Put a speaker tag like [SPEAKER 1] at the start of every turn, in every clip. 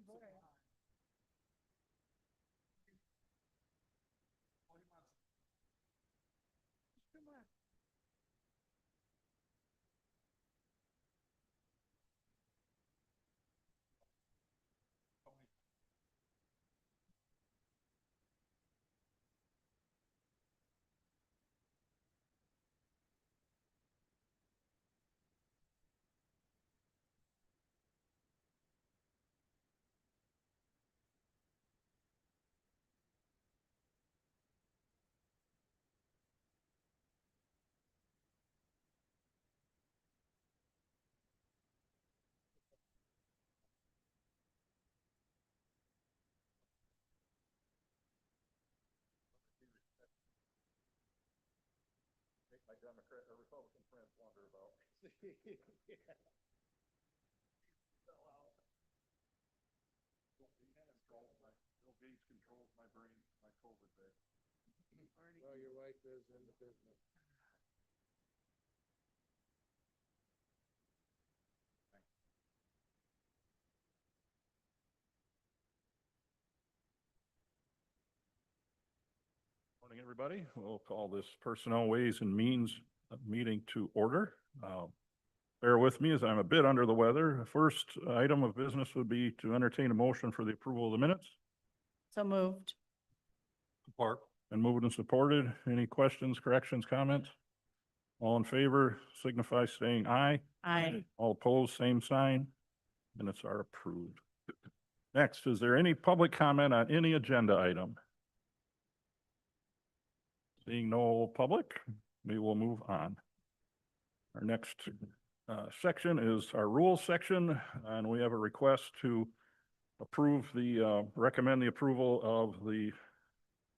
[SPEAKER 1] My Democrat or Republican friends wonder about. Bill Gates controls my brain, my COVID bed.
[SPEAKER 2] Well, your wife is in the business.
[SPEAKER 1] Morning, everybody. We'll call this Personnel Ways and Means meeting to order. Bear with me as I'm a bit under the weather. The first item of business would be to entertain a motion for the approval of the minutes.
[SPEAKER 3] So moved.
[SPEAKER 1] Support. And moved and supported. Any questions, corrections, comments? All in favor signify saying aye.
[SPEAKER 3] Aye.
[SPEAKER 1] All opposed, same sign. Minutes are approved. Next, is there any public comment on any agenda item? Seeing no public, we will move on. Our next section is our rules section, and we have a request to recommend the approval of the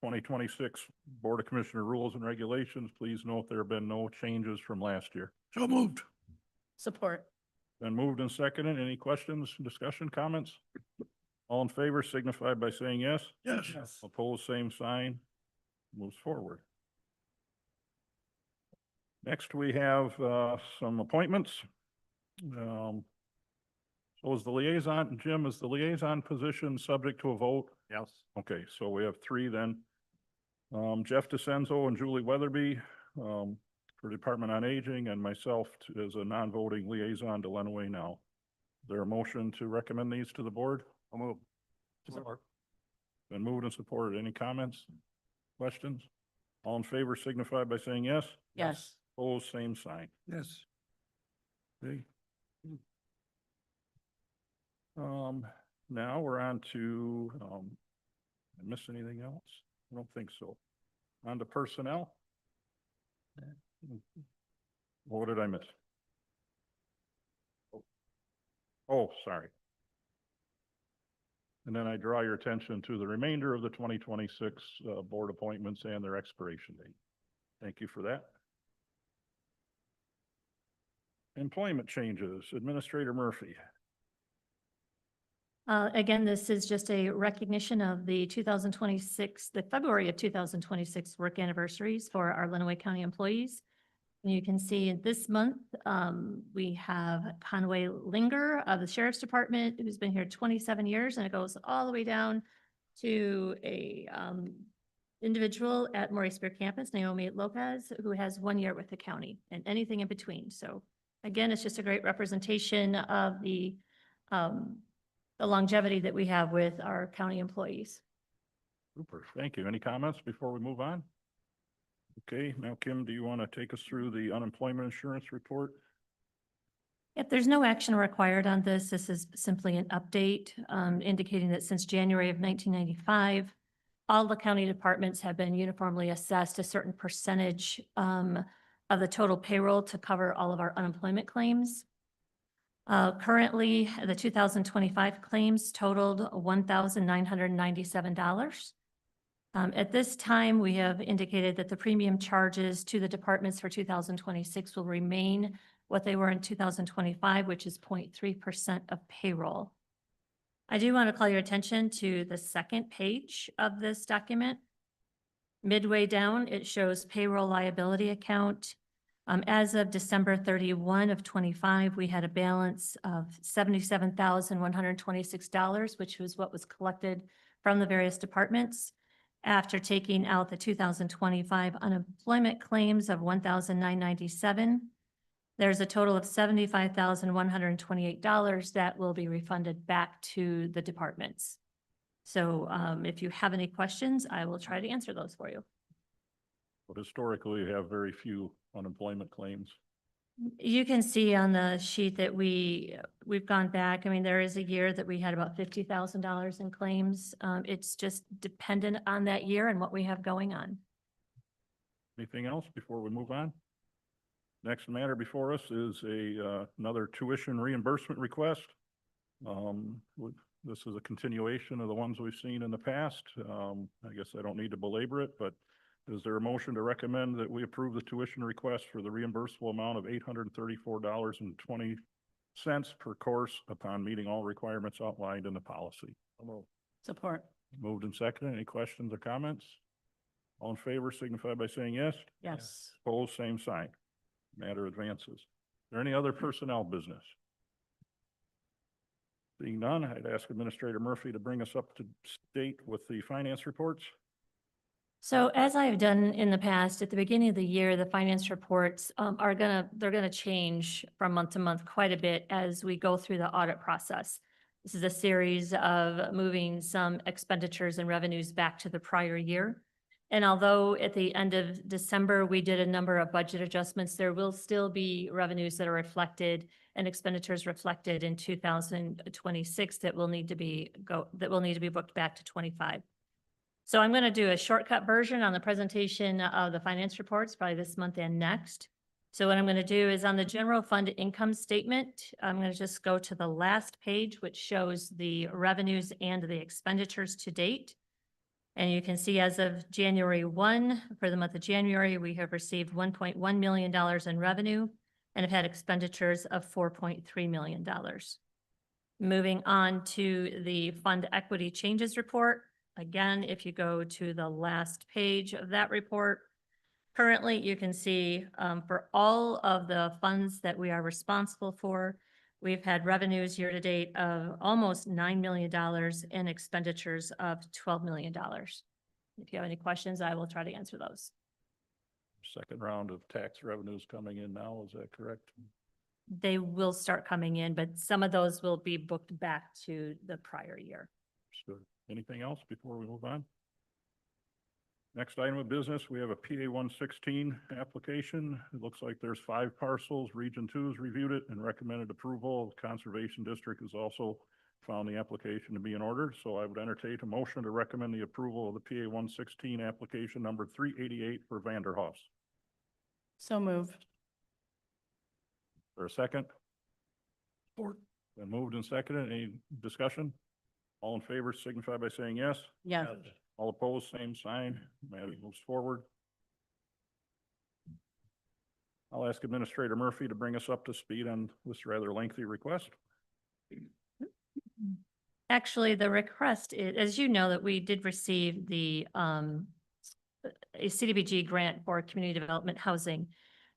[SPEAKER 1] 2026 Board of Commissioner rules and regulations. Please note there have been no changes from last year. So moved.
[SPEAKER 3] Support.
[SPEAKER 1] Been moved and seconded. Any questions, discussion, comments? All in favor signify by saying yes.
[SPEAKER 2] Yes.
[SPEAKER 1] Opposed, same sign. Moves forward. Next, we have some appointments. So is the liaison, Jim, is the liaison position subject to a vote?
[SPEAKER 2] Yes.
[SPEAKER 1] Okay, so we have three then. Jeff DeCenzo and Julie Weatherby for Department on Aging, and myself as a non-voting liaison to Lenawee Now. Is there a motion to recommend these to the board?
[SPEAKER 2] I'll move.
[SPEAKER 1] Support. Been moved and supported. Any comments, questions? All in favor signify by saying yes.
[SPEAKER 3] Yes.
[SPEAKER 1] Opposed, same sign.
[SPEAKER 2] Yes.
[SPEAKER 1] Okay. Now we're on to, I missed anything else? I don't think so. On to personnel. What did I miss? Oh, sorry. And then I draw your attention to the remainder of the 2026 board appointments and their expiration date. Thank you for that. Employment changes. Administrator Murphy.
[SPEAKER 4] Again, this is just a recognition of the February of 2026 work anniversaries for our Lenawee County employees. And you can see this month, we have Conway Linger of the Sheriff's Department, who's been here 27 years, and it goes all the way down to a individual at Maurice Beer Campus, Naomi Lopez, who has 1 year with the county, and anything in between. So again, it's just a great representation of the longevity that we have with our county employees.
[SPEAKER 1] Super, thank you. Any comments before we move on? Okay, now Kim, do you want to take us through the unemployment insurance report?
[SPEAKER 4] If there's no action required on this, this is simply an update indicating that since January of 1995, all the county departments have been uniformly assessed a certain percentage of the total payroll to cover all of our unemployment claims. Currently, the 2025 claims totaled $1,997. At this time, we have indicated that the premium charges to the departments for 2026 will remain what they were in 2025, which is 0.3% of payroll. I do want to call your attention to the second page of this document. Midway down, it shows payroll liability account. As of December 31 of 25, we had a balance of $77,126, which was what was collected from the various departments. After taking out the 2025 unemployment claims of $1,997, there's a total of $75,128 that will be refunded back to the departments. So if you have any questions, I will try to answer those for you.
[SPEAKER 1] But historically, we have very few unemployment claims.
[SPEAKER 4] You can see on the sheet that we've gone back. I mean, there is a year that we had about $50,000 in claims. It's just dependent on that year and what we have going on.
[SPEAKER 1] Anything else before we move on? Next matter before us is another tuition reimbursement request. This is a continuation of the ones we've seen in the past. I guess I don't need to belabor it, but is there a motion to recommend that we approve the tuition request for the reimbursable amount of $834.20 per course upon meeting all requirements outlined in the policy?
[SPEAKER 3] Support.
[SPEAKER 1] Moved and seconded. Any questions or comments? All in favor signify by saying yes.
[SPEAKER 3] Yes.
[SPEAKER 1] Opposed, same sign. Matter advances. Is there any other personnel business? Seeing none, I'd ask Administrator Murphy to bring us up to date with the finance reports.
[SPEAKER 4] So as I've done in the past, at the beginning of the year, the finance reports they're gonna change from month to month quite a bit as we go through the audit process. This is a series of moving some expenditures and revenues back to the prior year. And although at the end of December, we did a number of budget adjustments, there will still be revenues that are reflected and expenditures reflected in 2026 that will need to be booked back to 25. So I'm going to do a shortcut version on the presentation of the finance reports, probably this month and next. So what I'm going to do is on the general fund income statement, I'm going to just go to the last page, which shows the revenues and the expenditures to date. And you can see as of January 1, for the month of January, we have received $1.1 million in revenue and have had expenditures of $4.3 million. Moving on to the fund equity changes report. Again, if you go to the last page of that report, currently you can see for all of the funds that we are responsible for, we've had revenues year to date of almost $9 million and expenditures of $12 million. If you have any questions, I will try to answer those.
[SPEAKER 1] Second round of tax revenues coming in now, is that correct?
[SPEAKER 4] They will start coming in, but some of those will be booked back to the prior year.
[SPEAKER 1] Understood. Anything else before we move on? Next item of business, we have a PA 116 application. It looks like there's 5 parcels. Region 2 has reviewed it and recommended approval. The Conservation District has also found the application to be in order. So I would entertain a motion to recommend the approval of the PA 116 application number 388 for Vanderhoffs.
[SPEAKER 3] So moved.
[SPEAKER 1] For a second? Support. Been moved and seconded. Any discussion? All in favor signify by saying yes.
[SPEAKER 3] Yes.
[SPEAKER 1] All opposed, same sign. Matter moves forward. I'll ask Administrator Murphy to bring us up to speed on this rather lengthy request.
[SPEAKER 4] Actually, the request is, as you know, that we did receive a CDBG grant for community development housing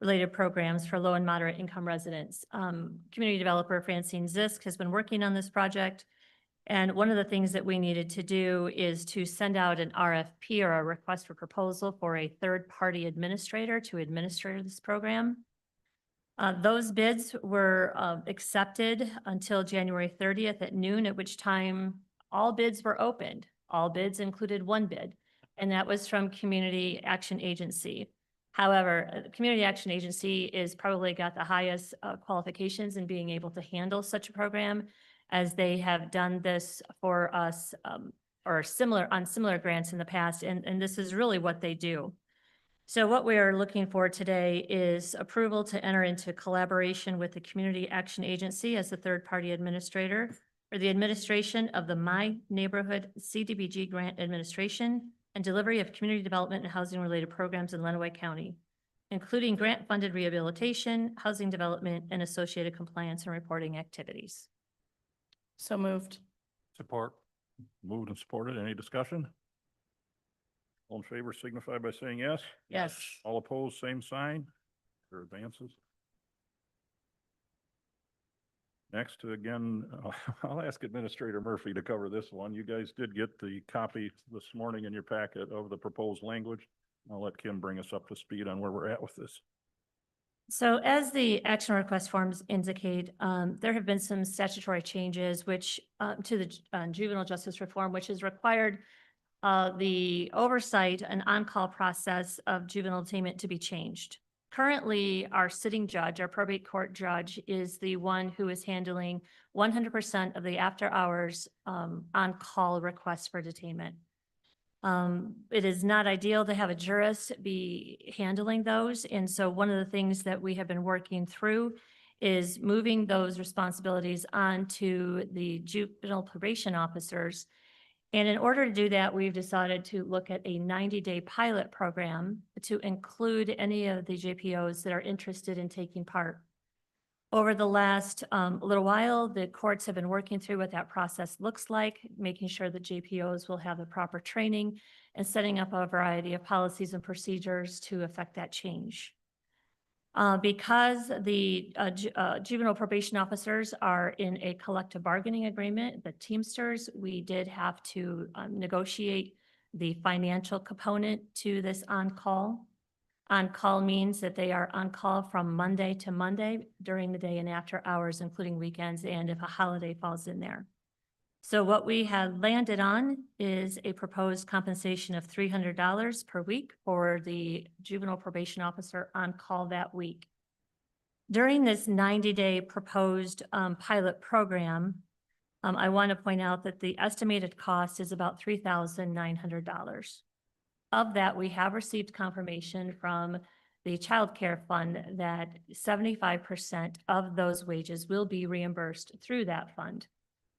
[SPEAKER 4] related programs for low and moderate income residents. Community developer Francine Zisk has been working on this project. And one of the things that we needed to do is to send out an RFP or a request for proposal for a third-party administrator to administer this program. Those bids were accepted until January 30th at noon, at which time all bids were opened. All bids included one bid, and that was from Community Action Agency. However, the Community Action Agency is probably got the highest qualifications in being able to handle such a program, as they have done this for us or similar grants in the past, and this is really what they do. So what we are looking for today is approval to enter into collaboration with the Community Action Agency as the third-party administrator for the administration of the My Neighborhood CDBG Grant Administration and delivery of community development and housing-related programs in Lenawee County, including grant-funded rehabilitation, housing development, and associated compliance and reporting activities.
[SPEAKER 3] So moved.
[SPEAKER 1] Support. Moved and supported. Any discussion? All in favor signify by saying yes.
[SPEAKER 3] Yes.
[SPEAKER 1] All opposed, same sign. Or advances. Next, again, I'll ask Administrator Murphy to cover this one. You guys did get the copy this morning in your packet of the proposed language. I'll let Kim bring us up to speed on where we're at with this.
[SPEAKER 4] So as the action request forms indicate, there have been some statutory changes which, to the juvenile justice reform, which has required the oversight and on-call process of juvenile detainment to be changed. Currently, our sitting judge, our probate court judge, is the one who is handling 100% of the after-hours on-call requests for detainment. It is not ideal to have a jurist be handling those. And so one of the things that we have been working through is moving those responsibilities onto the juvenile probation officers. And in order to do that, we've decided to look at a 90-day pilot program to include any of the JPOs that are interested in taking part. Over the last little while, the courts have been working through what that process looks like, making sure that JPOs will have the proper training and setting up a variety of policies and procedures to affect that change. Because the juvenile probation officers are in a collective bargaining agreement, the Teamsters, we did have to negotiate the financial component to this on-call. On-call means that they are on call from Monday to Monday during the day and after hours, including weekends, and if a holiday falls in there. So what we have landed on is a proposed compensation of $300 per week for the juvenile probation officer on call that week. During this 90-day proposed pilot program, I want to point out that the estimated cost is about $3,900. Of that, we have received confirmation from the Child Care Fund that 75% of those wages will be reimbursed through that fund,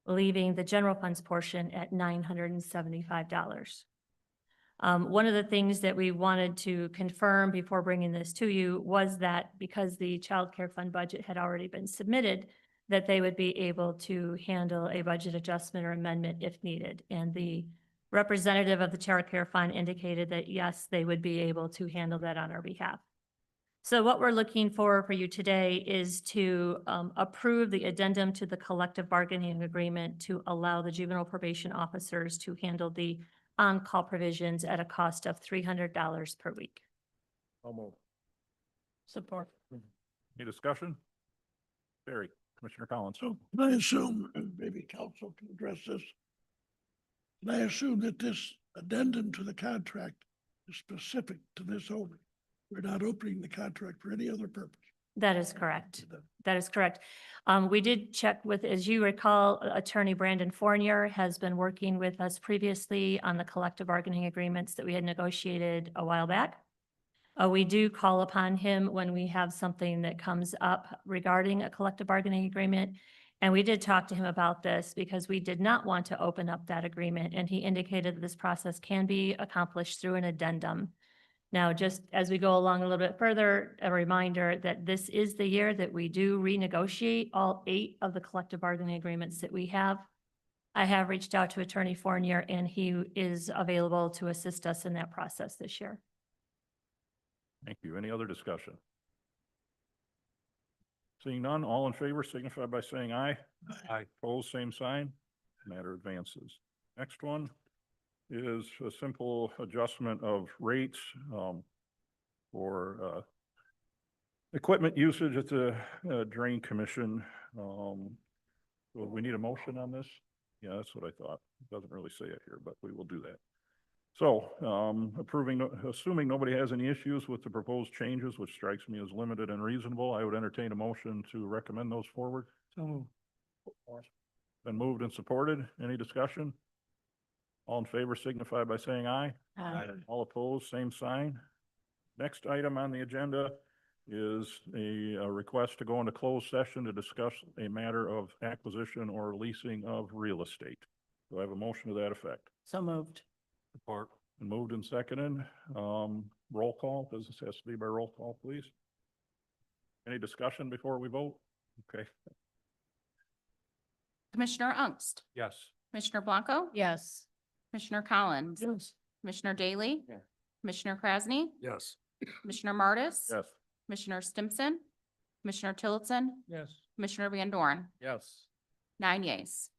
[SPEAKER 4] leaving the general funds portion at $975. One of the things that we wanted to confirm before bringing this to you was that because the Child Care Fund budget had already been submitted, that they would be able to handle a budget adjustment or amendment if needed. And the representative of the Child Care Fund indicated that yes, they would be able to handle that on our behalf. So what we're looking for you today is to approve the addendum to the collective bargaining agreement to allow the juvenile probation officers to handle the on-call provisions at a cost of $300 per week.
[SPEAKER 3] Support.
[SPEAKER 1] Any discussion? Barry, Commissioner Collins.
[SPEAKER 2] So can I assume, and maybe council can address this, can I assume that this addendum to the contract is specific to this only? We're not opening the contract for any other purpose.
[SPEAKER 4] That is correct. That is correct. We did check with, as you recall, Attorney Brandon Fournier has been working with us previously on the collective bargaining agreements that we had negotiated a while back. We do call upon him when we have something that comes up regarding a collective bargaining agreement. And we did talk to him about this because we did not want to open up that agreement. And he indicated that this process can be accomplished through an addendum. Now, just as we go along a little bit further, a reminder that this is the year that we do renegotiate all 8 of the collective bargaining agreements that we have. I have reached out to Attorney Fournier and he is available to assist us in that process this year.
[SPEAKER 1] Thank you. Any other discussion? Seeing none, all in favor signify by saying aye. Aye. Opposed, same sign. Matter advances. Next one is a simple adjustment of rates for equipment usage at the Drain Commission. So we need a motion on this? Yeah, that's what I thought. It doesn't really say it here, but we will do that. So assuming nobody has any issues with the proposed changes, which strikes me as limited and reasonable, I would entertain a motion to recommend those forward.
[SPEAKER 2] So
[SPEAKER 1] Been moved and supported. Any discussion? All in favor signify by saying aye.
[SPEAKER 3] Aye.
[SPEAKER 1] All opposed, same sign. Next item on the agenda is a request to go into closed session to discuss a matter of acquisition or leasing of real estate. Do I have a motion to that effect?
[SPEAKER 3] So moved.
[SPEAKER 1] Support. Moved and seconded. Roll call. Does this has to be by roll call, please? Any discussion before we vote? Okay.
[SPEAKER 5] Commissioner Ungst,
[SPEAKER 1] Yes.
[SPEAKER 5] Commissioner Blanco,
[SPEAKER 3] Yes.
[SPEAKER 5] Commissioner Collins,
[SPEAKER 2] yes.
[SPEAKER 5] Commissioner Daly,
[SPEAKER 1] Yeah.
[SPEAKER 5] Commissioner Krasny,
[SPEAKER 1] Yes.
[SPEAKER 5] Commissioner Martis,
[SPEAKER 1] Yes.
[SPEAKER 5] Commissioner Stimson, Commissioner Tillotson,
[SPEAKER 6] Yes.
[SPEAKER 5] Commissioner Van Dorn,
[SPEAKER 6] Yes.
[SPEAKER 5] 9 yeas.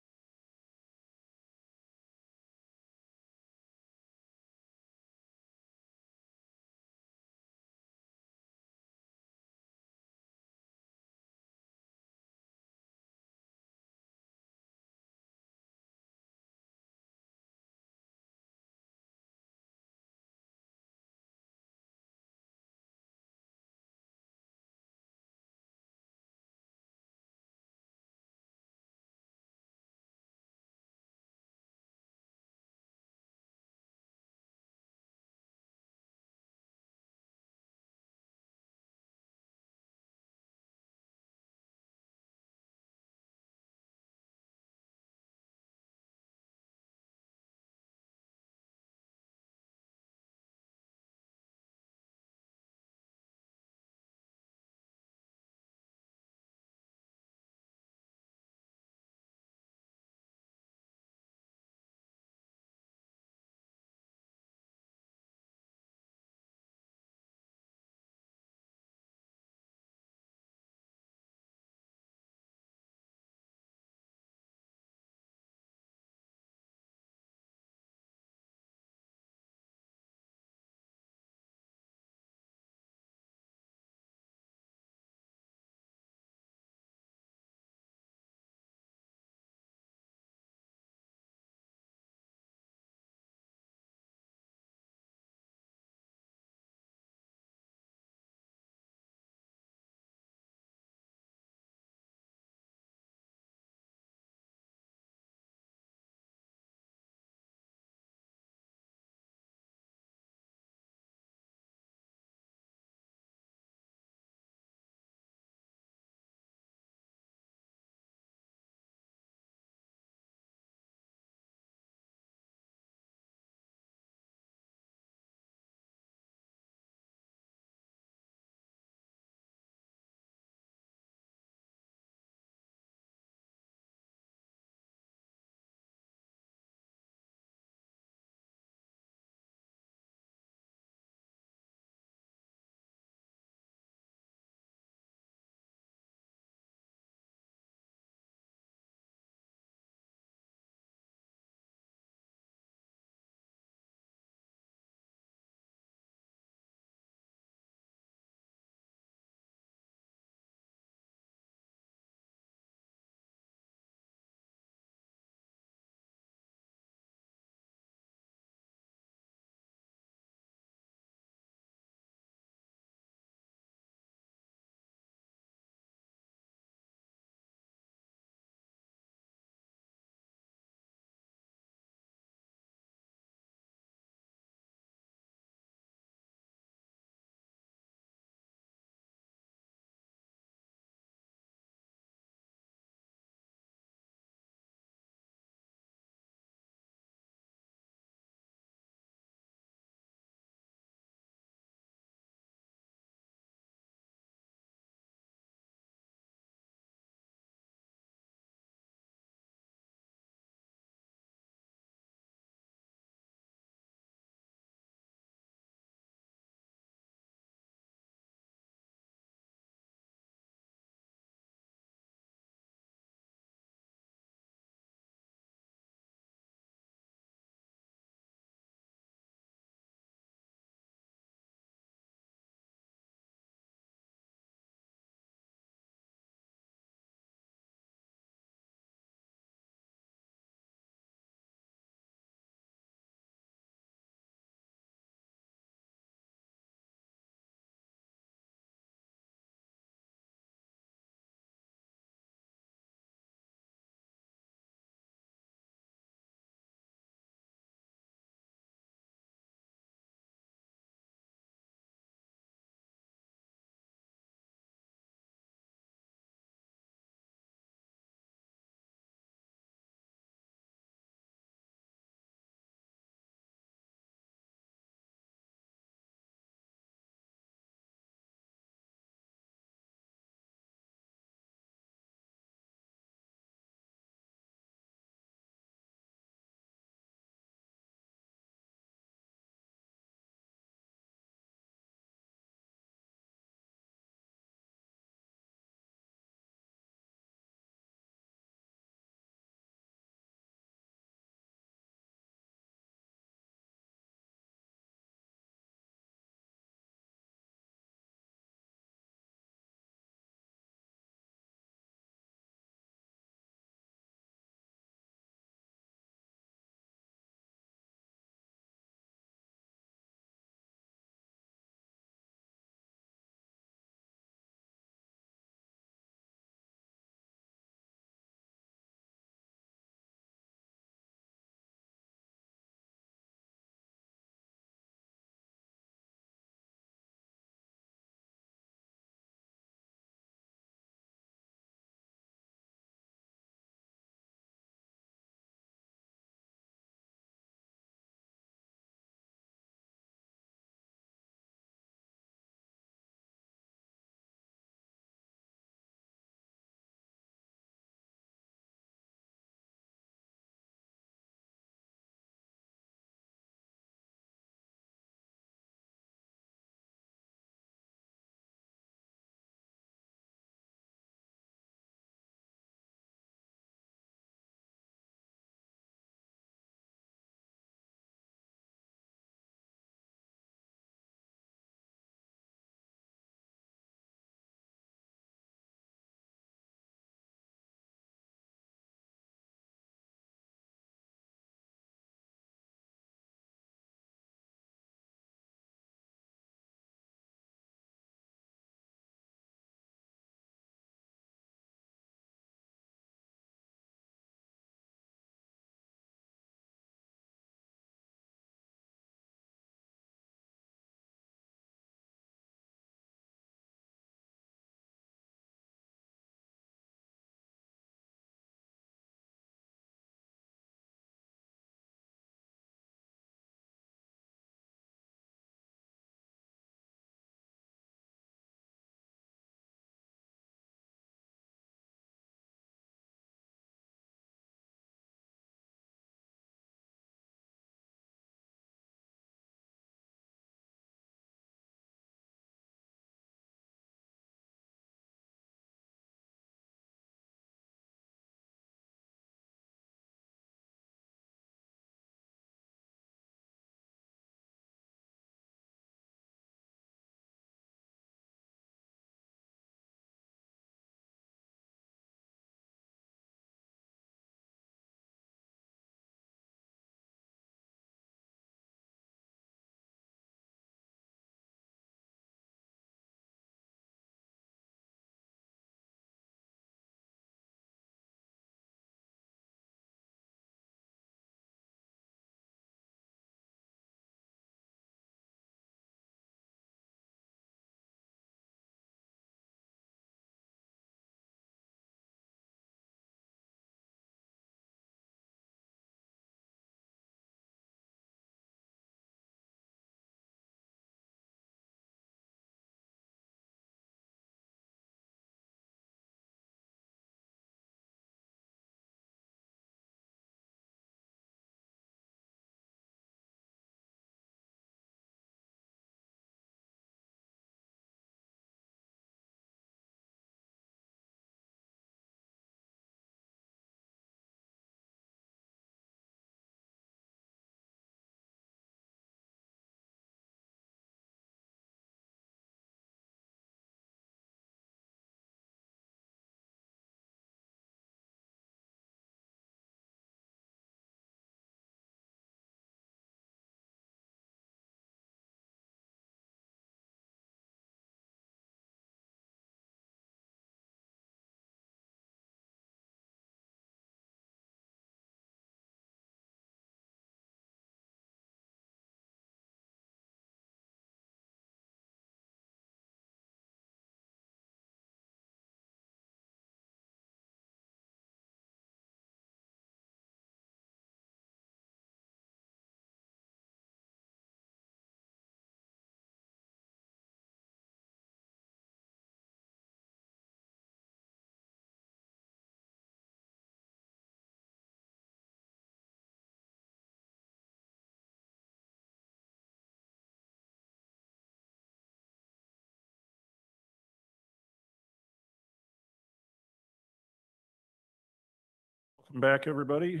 [SPEAKER 1] Welcome back, everybody.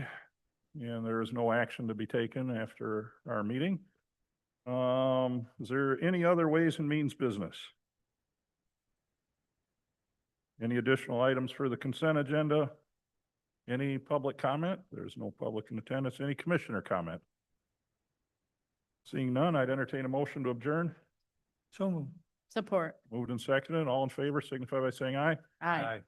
[SPEAKER 1] And there is no action to be taken after our meeting. Is there any other ways and means business? Any additional items for the consent agenda? Any public comment? There's no public in attendance. Any commissioner comment? Seeing none, I'd entertain a motion to adjourn.
[SPEAKER 6] So moved.
[SPEAKER 3] Support.
[SPEAKER 1] Moved and seconded. All in favor signify by saying aye.
[SPEAKER 5] Aye.